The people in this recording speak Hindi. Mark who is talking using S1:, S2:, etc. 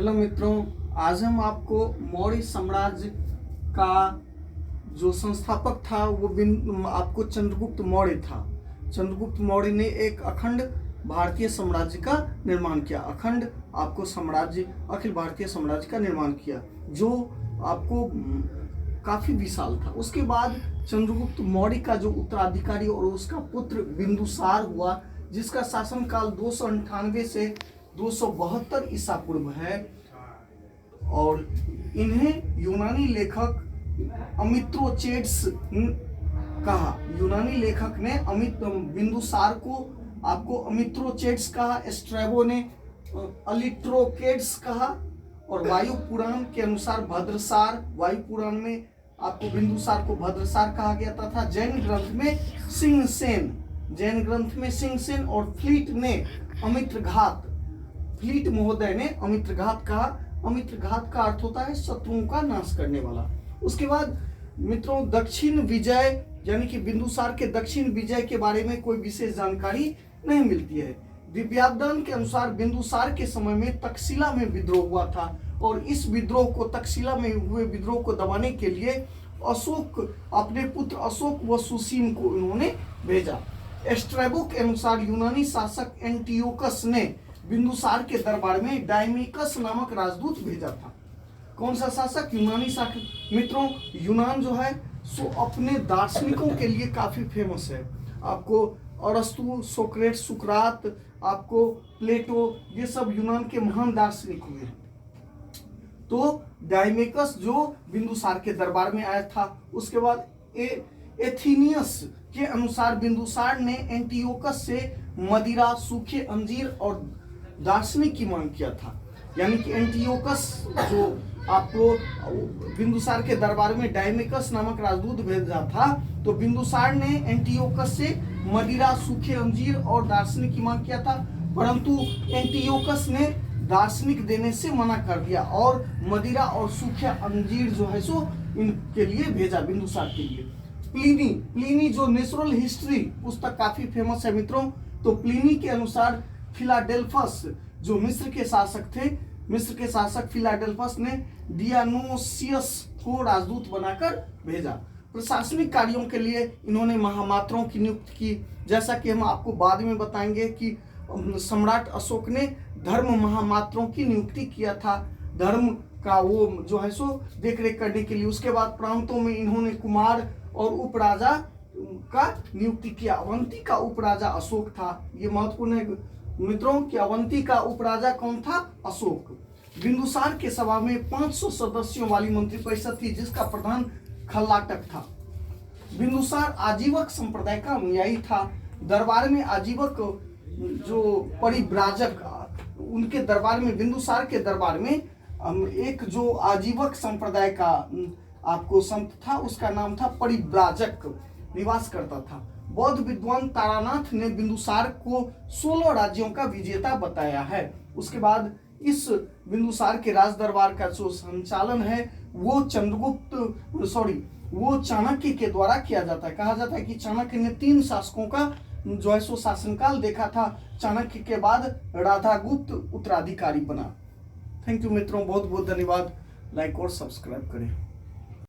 S1: हेलो मित्रों, आज हम आपको मौर्य साम्राज्य का जो संस्थापक था वो आपको चंद्रगुप्त मौर्य था। चंद्रगुप्त मौर्य ने एक अखंड भारतीय साम्राज्य का निर्माण किया। अखंड आपको साम्राज्य, अखिल भारतीय साम्राज्य का निर्माण किया जो आपको काफी विशाल था। उसके बाद चंद्रगुप्त मौर्य का जो उत्तराधिकारी और उसका पुत्र बिंदुसार हुआ, जिसका शासनकाल 298 से 272 ईसा पूर्व है। और इन्हें यूनानी लेखक अमित्रोचेट्स कहा। यूनानी लेखक ने बिंदुसार को आपको अमित्रोचेट्स कहा, स्ट्रैबो ने अलिट्रोकेट्स कहा, और वायु पुराण के अनुसार भद्रसार, वायु पुराण में आपको बिंदुसार को भद्रसार कहा गया तथा जैन ग्रंथ में सिंहसेन और फ्लीट ने अमित्रघात, फ्लीट महोदय ने अमित्रघात कहा। अमित्रघात का अर्थ होता है शत्रुओं का नाश करने वाला। उसके बाद मित्रों दक्षिण विजय यानी कि बिंदुसार के दक्षिण विजय के बारे में कोई विशेष जानकारी नहीं मिलती है। दिव्यादान के अनुसार बिंदुसार के समय में तक्षशिला में विद्रोह हुआ था और इस विद्रोह को, तक्षशिला में हुए विद्रोह को दबाने के लिए अशोक, अपने पुत्र अशोक व सुसीम को उन्होंने भेजा। स्ट्रैबो के अनुसार यूनानी शासक एंटियोकस ने बिंदुसार के दरबार में डायमिकस नामक राजदूत भेजा था। कौन सा शासक? यूनानी शासक। मित्रों यूनान जो है सो अपने दार्शनिकों के लिए काफी फेमस है। आपको अरस्तु, सोक्रेट, सुकरात, आपको प्लेटो, ये सब यूनान के महान दार्शनिक हुए। तो डायमिकस जो बिंदुसार के दरबार में आया था। उसके बाद एथीनियस के अनुसार बिंदुसार ने एंटियोकस से मदिरा, सूखे अंजीर और दार्शनिक की मांग किया था। यानी कि एंटियोकस जो आपको बिंदुसार के दरबार में डायमिकस नामक राजदूत भेजा था, तो बिंदुसार ने एंटियोकस से मदिरा, सूखे अंजीर और दार्शनिक की मांग किया था, परंतु एंटियोकस ने दार्शनिक देने से मना कर दिया और मदिरा और सूखे अंजीर जो है सो इनके लिए भेजा, बिंदुसार के लिए। प्लिनी जो नेचुरल हिस्ट्री पुस्तक काफी फेमस है मित्रों, तो प्लिनी के अनुसार फिलाडेल्फस जो मिस्र के शासक थे, मिस्र के शासक फिलाडेल्फस ने डियानोसियस को राजदूत बनाकर भेजा। प्रशासनिक कार्यों के लिए इन्होंने महामात्रों की नियुक्ति की। जैसा कि हम आपको बाद में बताएंगे कि सम्राट अशोक ने धर्म महामात्रों की नियुक्ति किया था, धर्म का वो जो है सो देखरेख करने के लिए। उसके बाद प्रांतों में इन्होंने कुमार और उपराजा का नियुक्ति किया। अवंती का उपराजा अशोक था। ये महत्वपूर्ण है मित्रों कि अवंती का उपराजा कौन था? अशोक। बिंदुसार के सभा में 500 सदस्यों वाली मंत्रिपरिषद थी जिसका प्रधान खल्लाटक था। बिंदुसार आजीवक संप्रदाय का अनुयायी था। दरबार में आजीवक जो परिव्राजक, उनके दरबार में, बिंदुसार के दरबार में एक जो आजीवक संप्रदाय का आपको संत था, उसका नाम था परिव्राजक, निवास करता था। बौद्ध विद्वान तारानाथ ने बिंदुसार को 16 राज्यों का विजेता बताया है। उसके बाद इस बिंदुसार के राज दरबार का जो संचालन है वो वो चाणक्य के द्वारा किया जाता है। कहा जाता है कि चाणक्य ने 3 शासकों का जो है सो शासनकाल देखा था। चाणक्य के बाद राधागुप्त उत्तराधिकारी बना। थैंक यू मित्रों, बहुत बहुत धन्यवाद। लाइक और सब्सक्राइब करें।